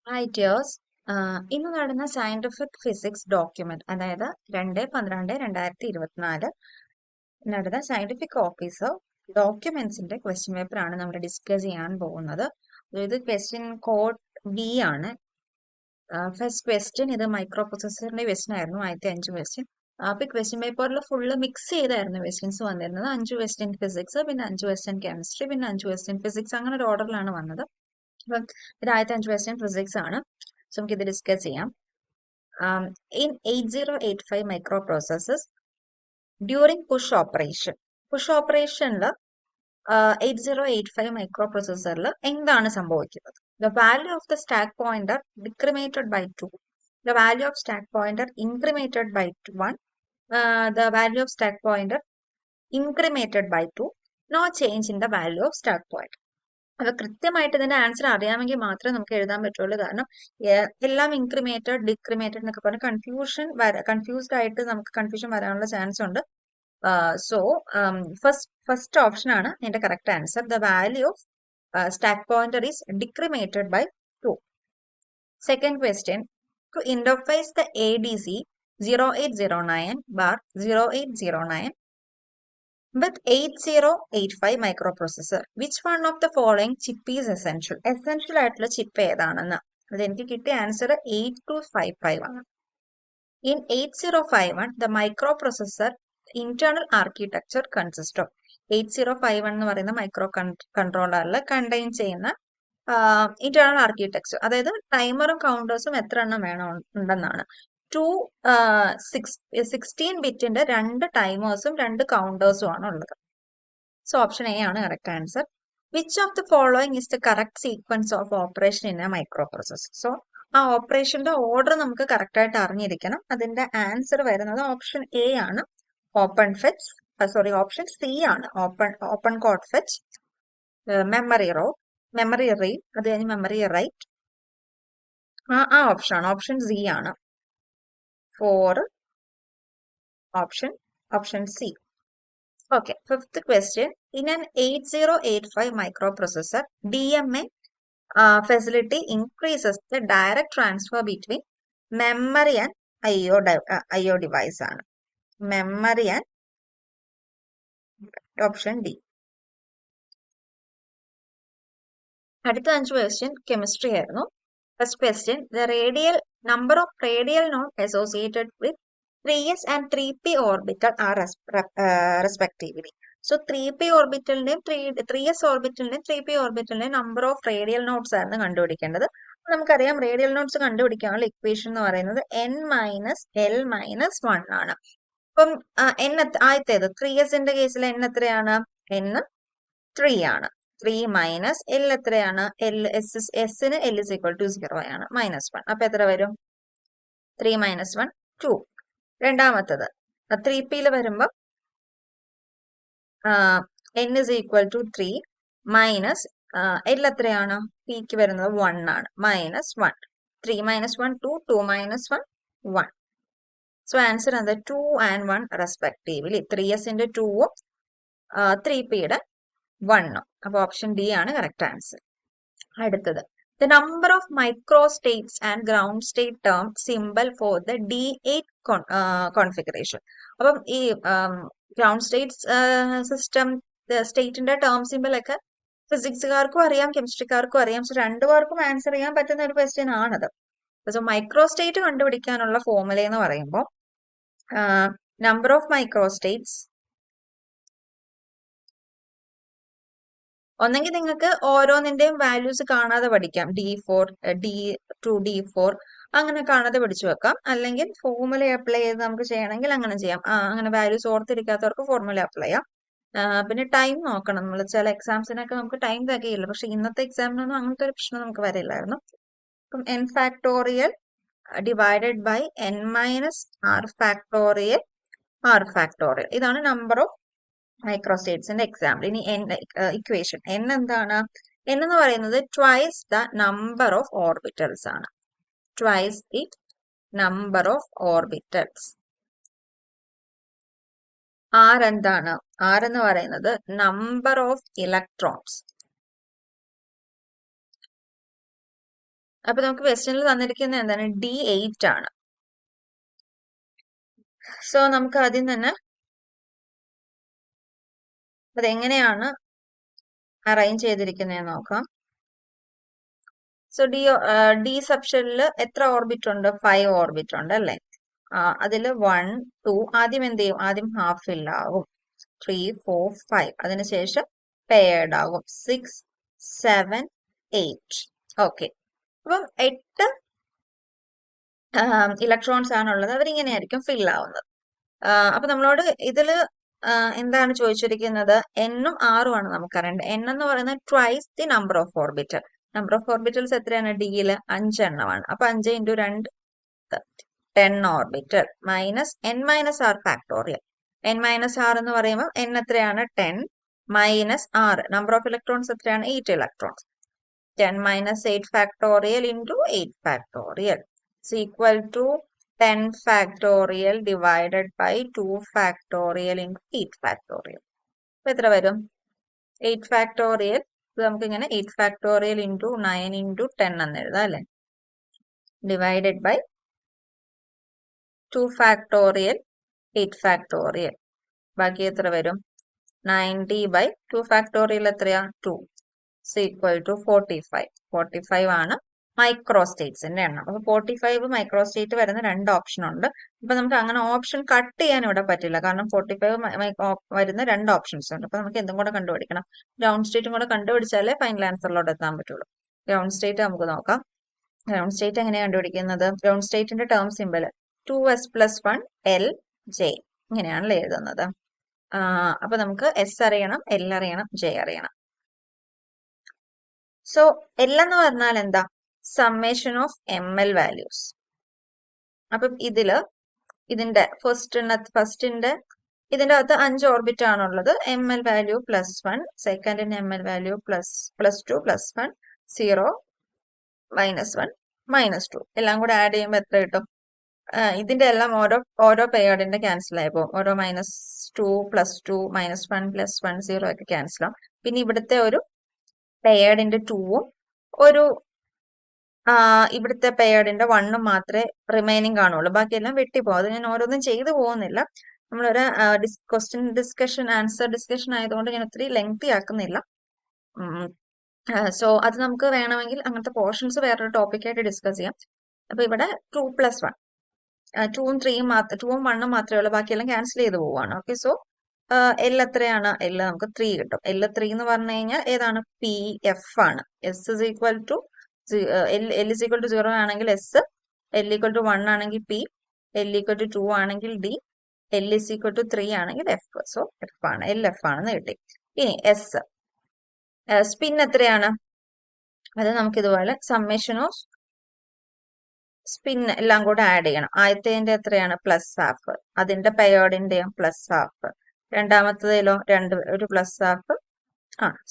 Hi tears. ഇന്ന് നടന്ന scientific physics document, അതായത് 2/12/2024 നടന്ന സയന്റിഫിക് ഓഫീസർ ഡോക്യുമെന്റ്സിന്റെ ക്വസ്റ്റ്യൻ പേപ്പർ ആണ് നമ്മൾ ഡിസ്കസ് ചെയ്യാൻ പോകുന്നത്. ഇത് ക്വസ്റ്റ്യൻ കോഡ് ബി ആണ്. ഫസ്റ്റ് ക്വസ്റ്റ്യൻ ഇത് മൈക്രോ പ്രൊസസറിന്റെ ക്വസ്റ്റ്യൻ ആയിരുന്നു, ആദ്യത്തെ 5 ക്വസ്റ്റ്യൻ. അപ്പൊ ക്വസ്റ്റ്യൻ പേപ്പറിൽ ഫുള്ള് മിക്സ് ചെയ്തായിരുന്നു ക്വസ്റ്റ്യൻസ് വന്നിരുന്നത്. 5 ക്വസ്റ്റ്യൻ ഫിസിക്സ്, പിന്നെ 5 ക്വസ്റ്റ്യൻ കെമിസ്ട്രി, പിന്നെ 5 ക്വസ്റ്റ്യൻ ഫിസിക്സ്, അങ്ങനെ ഒരു ഓർഡറിലാണ് വന്നത്. അപ്പം ഇത് ആദ്യത്തെ 5 ക്വസ്റ്റ്യൻ ഫിസിക്സ് ആണ്. സോ നമുക്ക് ഇത് ഡിസ്കസ് ചെയ്യാം. In 8085 microprocessors, during push operationല് 8085 microprocessorല് എന്താണ് സംഭവിക്കുന്നത്? The value of the stack pointer decremented by 2. The value of stack pointer incremented by 1. The value of stack pointer incremented by 2. No change in the value of stack pointer. അത് കൃത്യമായിട്ട് ഇതിന്റെ answer അറിയാമെങ്കിൽ മാത്രമേ നമുക്ക് എഴുതാൻ പറ്റുള്ളൂ. കാരണം എല്ലാം ഇൻക്രിമേറ്റഡ് ഡിക്രിമേറ്റഡ് എന്നൊക്കെ പറഞ്ഞ് കൺഫ്യൂസ്ഡ് ആയിട്ട് നമുക്ക് കൺഫ്യൂഷൻ വരാനുള്ള ചാൻസ് ഉണ്ട്. സോ ഫസ്റ്റ് ഓപ്ഷൻ ആണ് ഇതിന്റെ correct answer. The value of stack pointer is decremented by 2. Second question, to interface the ADC 0809/0809 with 8085 microprocessor, which one of the following chip is essential? Essential ആയിട്ടുള്ള chip ഏതാണെന്ന് അതെനിക്ക് കിട്ടിയ answer 8255 ആണ്. In 8051, the microprocessor internal architecture consists of 8051 എന്ന് പറയുന്ന micro കൺട്രോളറിൽ contain ചെയ്യുന്ന internal architecture, അതായത് ടൈമറും കൗണ്ടേഴ്സും എത്ര എണ്ണം ഉണ്ടെന്നാണ്. 16 ബിറ്റിന്റെ 2 ടൈമേഴ്സും 2 കൗണ്ടേഴ്സും ആണ് ഉള്ളത്. സോ ഓപ്ഷൻ എ ആണ് correct answer. Which of the following is the correct sequence of operation in A micro processor? So ആ ഓപ്പറേഷന്റെ ഓർഡർ നമുക്ക് കറക്റ്റ് ആയിട്ട് അറിഞ്ഞിരിക്കണം. അതിന്റെ ആൻസർ വരുന്നത് ഓപ്ഷൻ എ ആണ്, ഓപ്പൺ ഫെച്ച്. ഓപ്ഷൻ സി ആണ്, open code fetch, memory read, അത് കഴിഞ്ഞ് മെമ്മറി റൈറ്റ്. ആ ഓപ്ഷൻ ആണ്, ഓപ്ഷൻ സി ആണ്. For option C. Okay, fifth question. In an 8085 microprocessor, DMA facility increases the direct transfer between memory and IO device ആണ്. Memory and option D. അടുത്ത 5 question chemistry ആയിരുന്നു. First question, the number of radial node associated with 3s and 3p orbital are respectively. So 3p ഓർബിറ്റലിന്റെയും 3s ഓർബിറ്റലിന്റെയും 3p ഓർബിറ്റലിന്റെയും number of radial nodes ആണ് കണ്ടുപിടിക്കേണ്ടത്. നമുക്കറിയാം radial notes കണ്ടുപിടിക്കാനുള്ള equation എന്ന് പറയുന്നത് n-l-1 ആണ്. അപ്പം ആദ്യത്തേത് 3sന്റെ കേസിൽ n എത്രയാണ്? n 3 ആണ്. 3 മൈനസ് എൽ എത്രയാണ്? എസിന് l is equal to 0 ആണ്, -1. അപ്പൊ എത്ര വരും? 3 - 1 2. രണ്ടാമത്തത് 3p വരുമ്പോ n is equal to 3 minus l എത്രയാണ്? pക്ക് വരുന്നത് 1 ആണ്, -1. 3 - 1 2, 2 - 1 1. സോ ആൻസർ എന്താ? 2 and 1 റെസ്പെക്റ്റീവ്ലി. 3sന്റെ 2ഉം 3pയുടെ 1ഉം. അപ്പൊ ഓപ്ഷൻ ഡി ആണ് കറക്റ്റ് ആൻസർ. അടുത്തത്, the number of microstates and ground state term symbol for the D8 configuration. അപ്പം ഈ ഗ്രൗണ്ട് സ്റ്റേറ്റ്സ് സിസ്റ്റം സ്റ്റേറ്റിന്റെ ടേം സിമ്പിൾ ഒക്കെ ഫിസിക്സുകാർക്കും അറിയാം, കെമിസ്ട്രിക്കാർക്കും അറിയാം. സോ രണ്ടുപേർക്കും ആൻസർ ചെയ്യാൻ പറ്റുന്ന ഒരു ക്വസ്റ്റ്യൻ ആണത്. സോ മൈക്രോസ്റ്റേറ്റ് കണ്ടുപിടിക്കാനുള്ള ഫോർമുല എന്ന് പറയുമ്പോൾ നമ്പർ ഓഫ് മൈക്രോസ്റ്റേറ്റ്സ്, ഒന്നെങ്കിൽ നിങ്ങൾക്ക് ഓരോന്നിന്റെയും വാല്യൂസ് കാണാതെ പഠിക്കാം, D4 D2 D4 അങ്ങനെ കാണാതെ പഠിച്ചു വെക്കാം. അല്ലെങ്കിൽ ഫോർമുല അപ്ലൈ ചെയ്ത് നമുക്ക് ചെയ്യണമെങ്കിൽ അങ്ങനെ ചെയ്യാം. അങ്ങനെ വാല്യൂസ് ഓർത്തിരിക്കാത്തവർക്ക് ഫോർമുല അപ്ലൈ ചെയ്യാം. പിന്നെ ടൈം നോക്കണം. നമ്മൾ ചില എക്സാംസിനൊക്കെ നമുക്ക് ടൈം തികയില്ല, പക്ഷെ ഇന്നത്തെ എക്സാമിനൊന്നും അങ്ങനത്തെ ഒരു പ്രശ്നം നമുക്ക് വരില്ലായിരുന്നു. അപ്പം n factorial divided by n minus r factorial ഇതാണ് നമ്പർ ഓഫ് മൈക്രോസ്റ്റേറ്റ്സിന്റെ എക്സാമ്പിൾ. ഇനി ഇക്വേഷൻ n എന്താണ്? n എന്ന് പറയുന്നത് twice the number of orbitals ആണ്. Twice the number of orbitals. r എന്താണ്? r എന്ന് പറയുന്നത് നമ്പർ ഓഫ് ഇലക്ട്രോൺസ്. അപ്പൊ നമുക്ക് ക്വസ്റ്റ്യനിൽ തന്നിരിക്കുന്നത് എന്താണ്, D8 ആണ്. സോ നമുക്ക് ആദ്യം തന്നെ അതെങ്ങനെയാണ് അറേഞ്ച് ചെയ്തിരിക്കുന്നതെന്ന് നോക്കാം. സോ ഡി സബ്ഷനിൽ എത്ര ഓർബിറ്റ് ഉണ്ട്? 5 ഓർബിറ്റ് ഉണ്ട് അല്ലേ? അതിൽ 1 2 ആദ്യം എന്ത് ചെയ്യും? ആദ്യം ഹാഫ് ഫിൽ ആകും. 3 4 5 അതിനുശേഷം പെയർഡ് ആകും. 6 7 8. ഓക്കെ, അപ്പം 8 ഇലക്ട്രോൺസ് ആണുള്ളത്. അവരിങ്ങനെയായിരിക്കും ഫിൽ ആവുന്നത്. അപ്പൊ നമ്മളോട് ഇതില് എന്താണ് ചോദിച്ചിരിക്കുന്നത്? എന്നും ആറും ആണ് നമുക്കറിയേണ്ടത്. എൻ എന്ന് പറയുന്നത് twice the number of orbital. Number of orbitals എത്രയാണ്? ഡിയില് 5 എണ്ണമാണ്. അപ്പൊ 5 into 2 10 orbital minus N minus R factorial. N minus R എന്ന് പറയുമ്പോൾ എൻ എത്രയാണ്? 10 minus R, number of electrons എത്രയാണ്? 8 electrons. 10 minus 8 factorial into 8 factorial is equal to 10 factorial divided by 2 factorial into 8 factorial. അപ്പൊ എത്ര വരും? 8 factorial. നമുക്ക് ഇങ്ങനെ 8 factorial into 9 into 10 എന്ന് എഴുതാം അല്ലെ? Divided by 2 factorial 8 factorial. ബാക്കി എത്ര വരും? 90 by 2 factorial എത്രയാ? 2 is equal to 45. 45 ആണ് മൈക്രോസ്റ്റേറ്റ്സിന്റെ എണ്ണം. അപ്പൊ 45 മൈക്രോസ്റ്റേറ്റ് വരുന്ന 2 ഓപ്ഷൻ ഉണ്ട്. അപ്പൊ നമുക്ക് അങ്ങനെ ഓപ്ഷൻ കട്ട് ചെയ്യാൻ ഇവിടെ പറ്റില്ല, കാരണം 45 വരുന്ന 2 ഓപ്ഷൻസ് ഉണ്ട്. അപ്പൊ നമുക്ക് എന്തും കൂടെ കണ്ടുപിടിക്കണം. ഗ്രൗണ്ട് സ്റ്റേറ്റും കൂടെ കണ്ടുപിടിച്ചാലേ ഫൈനൽ ആൻസറിലോട്ട് എത്താൻ പറ്റുള്ളൂ. ഗ്രൗണ്ട് സ്റ്റേറ്റ് നമുക്ക് നോക്കാം. ഗ്രൗണ്ട് സ്റ്റേറ്റ് എങ്ങനെയാണ് കണ്ടുപിടിക്കുന്നത്? ഗ്രൗണ്ട് സ്റ്റേറ്റിന്റെ term simple 2s + 1 L J ഇങ്ങനെയാണല്ലോ എഴുതുന്നത്. അപ്പൊ നമുക്ക് S അറിയണം, L അറിയണം, J അറിയണം. സോ L എന്ന് പറഞ്ഞാൽ എന്താ? Summation of ML values. അപ്പം ഇതിന്റെ ഫസ്റ്റിന്റെ ഇതിന്റെ അകത്ത് 5 ഓർബിറ്റ് ആണുള്ളത്. ML വാല്യൂ +1, സെക്കൻഡിന്റെ ML വാല്യൂ +2 +1 0 -1 -2 എല്ലാം കൂടെ ആഡ് ചെയ്യുമ്പോൾ എത്ര കിട്ടും? ഇതിന്റെ എല്ലാം ഓരോ പെയർഡിന്റെ ക്യാൻസൽ ആയി പോകും. ഓരോ -2 +2 -1 +1 0 ഒക്കെ ക്യാൻസൽ ആവും. പിന്നെ ഇവിടുത്തെ ഒരു പെയർഡിന്റെ 2ഉം ഇവിടുത്തെ പെയർഡിന്റെ 1ഉം മാത്രമേ റിമൈനിങ് കാണുള്ളൂ. ബാക്കിയെല്ലാം വെട്ടിപ്പോകും. അത് ഞാൻ ഓരോന്നും ചെയ്തു പോകുന്നില്ല. നമ്മളൊരു ക്വസ്റ്റ്യൻ ഡിസ്കഷൻ, ആൻസർ ഡിസ്കഷൻ ആയതുകൊണ്ട് ഞാൻ ഒത്തിരി ലെങ്തി ആക്കുന്നില്ല. സോ അത് നമുക്ക് വേണമെങ്കിൽ അങ്ങനത്തെ പോർഷൻസ് വേറൊരു ടോപ്പിക്കായിട്ട് ഡിസ്കസ് ചെയ്യാം. അപ്പൊ ഇവിടെ 2 + 1 2ഉം 3ഉം 2ഉം 1ഉം മാത്രമേ ഉള്ളൂ. ബാക്കിയെല്ലാം ക്യാൻസൽ ചെയ്ത് പോവാണ്. ഓക്കെ, സോ L എത്രയാണ്? L നമുക്ക് 3 കിട്ടും. L 3 എന്ന് പറഞ്ഞു കഴിഞ്ഞാൽ ഏതാണ്? PF ആണ്. S is equal to L is equal to 0 ആണെങ്കിൽ S, L equal to 1 ആണെങ്കിൽ P, L equal to 2 ആണെങ്കിൽ D, L is equal to 3 ആണെങ്കിൽ F. സോ F ആണ്, LF ആണെന്ന് കിട്ടി. ഇനി S സ്പിൻ എത്രയാണ്? അത് നമുക്ക് ഇതുപോലെ സമ്മേഷൻ ഓഫ് സ്പിൻ എല്ലാം കൂടെ ആഡ് ചെയ്യണം. ആദ്യത്തേന്റെ എത്രയാണ്? +½ അതിന്റെ പെയർഡിന്റെയും +½ രണ്ടാമത്തേതിലോ ഒരു +½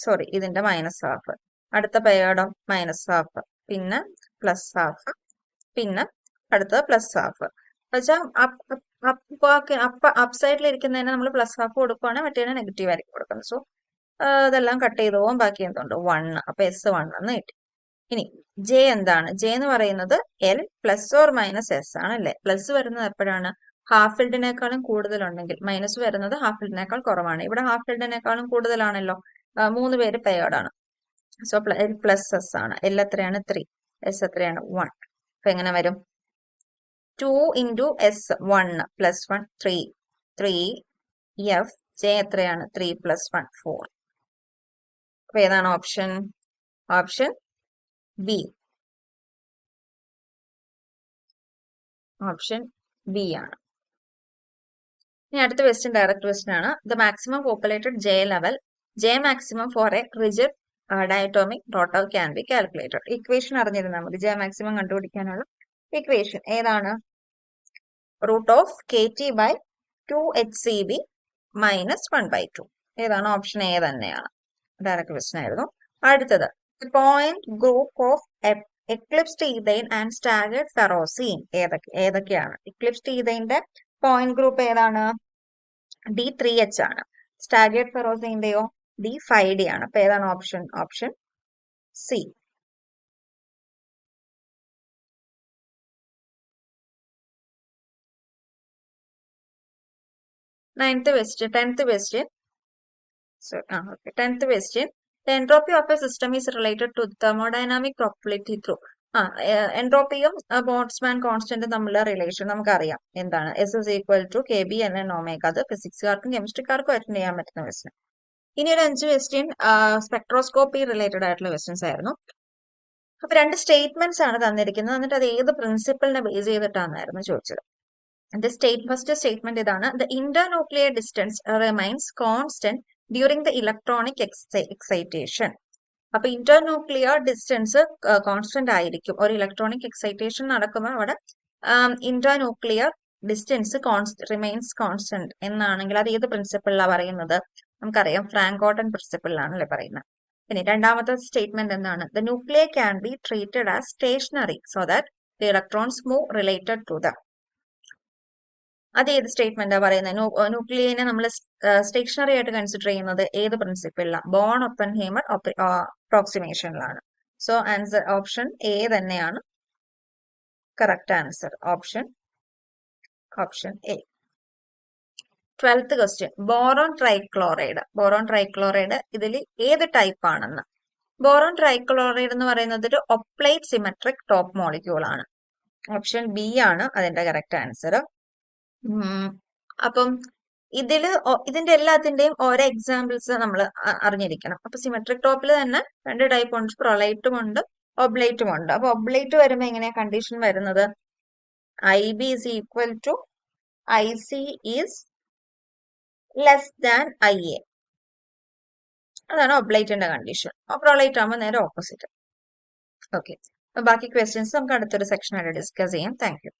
സോറി ഇതിന്റെ -½ അടുത്ത പെയർഡോ -½ പിന്നെ +½ പിന്നെ അടുത്തത് +½ വെച്ചാൽ അപ്പ് സൈഡിൽ ഇരിക്കുന്നതിന് നമ്മൾ +½ കൊടുക്കുവാണെങ്കിൽ മറ്റേ നെഗറ്റീവ് ആയിരിക്കും കൊടുക്കുന്നത്. സോ ഇതെല്ലാം കട്ട് ചെയ്ത് പോകും. ബാക്കി എന്തുണ്ട്? 1. അപ്പൊ S1 എന്ന് കിട്ടി. ഇനി J എന്താണ്? J എന്ന് പറയുന്നത് L ± S ആണ് അല്ലേ? പ്ലസ് വരുന്നത് എപ്പോഴാണ്? ഹാഫ് ഫിൽഡിനേക്കാളും കൂടുതലുണ്ടെങ്കിൽ. മൈനസ് വരുന്നത് ഹാഫ് ഫിൽഡിനേക്കാൾ കുറവാണ്. ഇവിടെ ഹാഫ് ഫിൽഡിനേക്കാളും കൂടുതലാണല്ലോ. 3 പേര് പെയർഡ് ആണ്. സോ L + S ആണ്. L എത്രയാണ്? 3. S എത്രയാണ്? 1. അപ്പൊ എങ്ങനെ വരും? 2 × S 1 + 1 3 3 F J എത്രയാണ്? 3 + 1 4. അപ്പൊ ഏതാണ് option? Option B. Option B ആണ്. ഇനി അടുത്ത ക്വസ്റ്റ്യൻ ഡയറക്റ്റ് ക്വസ്റ്റ്യൻ ആണ്. The maximum populated J maximum for a rigid diatomic rotor can be calculated. Equation അറിഞ്ഞിരുന്നാൽ മതി. J maximum കണ്ടുപിടിക്കാനുള്ള ഇക്വേഷൻ ഏതാണ്? √KT/2hCV - 1/2. ഏതാണ്? ഓപ്ഷൻ എ തന്നെയാണ്. ഡയറക്റ്റ് ക്വസ്റ്റ്യൻ ആയിരുന്നു. അടുത്തത് point group of eclipsed ethyne and staggered ഫെറോസീൻ ഏതൊക്കെയാണ്? എക്ലിപ്സ്ഡ് ഈഥൈന്റെ പോയിന്റ് ഗ്രൂപ്പ് ഏതാണ്? D3H ആണ്. സ്റ്റാഗേർഡ് ഫെറോസീന്റെയോ? D5D ആണ്. അപ്പൊ ഏതാണ് option? Option C. 9th question, 10th question. So, okay. 10th question. The entropy of a system is related to thermodynamic property through. എൻട്രോപ്പിയും Boltzmann കോൺസ്റ്റന്റും തമ്മിലുള്ള relation നമുക്കറിയാം എന്താണ്. S is equal to K B L N omega. അത് ഫിസിക്സുകാർക്കും കെമിസ്ട്രിക്കാർക്കും attend ചെയ്യാൻ പറ്റുന്ന question. ഇനി ഒരു 5 ക്വസ്റ്റ്യൻ സ്പെക്ട്രോസ്കോപ്പി റിലേറ്റഡ് ആയിട്ടുള്ള ക്വസ്റ്റ്യൻസ് ആയിരുന്നു. അപ്പൊ 2 സ്റ്റേറ്റ്മെന്റ്സ് ആണ് തന്നിരിക്കുന്നത്. എന്നിട്ട് അത് ഏത് പ്രിൻസിപ്പിളിനെ ബേസ് ചെയ്തിട്ടാണെന്നായിരുന്നു ചോദിച്ചത്. ഫസ്റ്റ് സ്റ്റേറ്റ്മെന്റ് ഇതാണ്. The internuclear distance remains constant during the electronic excitation. അപ്പൊ ഇന്റർന്യൂക്ലിയർ ഡിസ്റ്റൻസ് കോൺസ്റ്റന്റ് ആയിരിക്കും. ഒരു ഇലക്ട്രോണിക് എക്സൈറ്റേഷൻ നടക്കുമ്പോൾ അവിടെ ഇന്റർന്യൂക്ലിയർ ഡിസ്റ്റൻസ് റിമൈൻസ് കോൺസ്റ്റന്റ് എന്നാണെങ്കിൽ അത് ഏത് പ്രിൻസിപ്പിളിലാണ് പറയുന്നത്? നമുക്കറിയാം ഫ്രാങ്കോട്ടൻ പ്രിൻസിപ്പിളിലാണല്ലേ പറയുന്നത്. ഇനി രണ്ടാമത്തെ സ്റ്റേറ്റ്മെന്റ് എന്താണ്? The nuclear can be treated as stationary so that the electrons move related to the. അത് ഏത് സ്റ്റേറ്റ്മെന്റാ പറയുന്നത്? ന്യൂക്ലിയനെ നമ്മൾ സ്റ്റേഷനറി ആയിട്ട് കൺസിഡർ ചെയ്യുന്നത് ഏത് പ്രിൻസിപ്പിളിലാണ്? ബോൺ ഒപ്പൻഹൈമർ അപ്രോക്സിമേഷനിലാണ്. സോ ആൻസർ ഓപ്ഷൻ എ തന്നെയാണ് correct answer. Option A. 12th question. Boron trichloride. Boron trichloride ഇതിൽ ഏത് ടൈപ്പ് ആണെന്ന്? ബോറോൺ ട്രൈക്ലോറൈഡ് എന്ന് പറയുന്നത് ഒരു ഒപ്ലൈറ്റ് സിമെട്രിക് ടോപ്പ് മോളിക്യൂൾ ആണ്. ഓപ്ഷൻ ബി ആണ് അതിന്റെ കറക്റ്റ് ആൻസർ. അപ്പം ഇതിന്റെ എല്ലാത്തിന്റെയും ഓരോ എക്സാമ്പിൾസ് നമ്മൾ അറിഞ്ഞിരിക്കണം. അപ്പൊ സിമെട്രിക് ടോപ്പിൽ തന്നെ 2 ടൈപ്പ് ഉണ്ട്. പ്രൊലൈറ്റും ഉണ്ട്, ഒബ്ലൈറ്റും ഉണ്ട്. അപ്പൊ ഒബ്ലൈറ്റ് വരുമ്പോ എങ്ങനെയാ കണ്ടീഷൻ വരുന്നത്? IB is equal to IC is less than IA. അതാണ് ഒബ്ലൈറ്റിന്റെ കണ്ടീഷൻ. പ്രൊലൈറ്റ് ആകുമ്പോൾ നേരെ ഓപ്പോസിറ്റ്. ഓക്കെ, ബാക്കി ക്വസ്റ്റ്യൻസ് നമുക്ക് അടുത്തൊരു സെക്ഷനായിട്ട് ഡിസ്കസ് ചെയ്യാം. Thank you.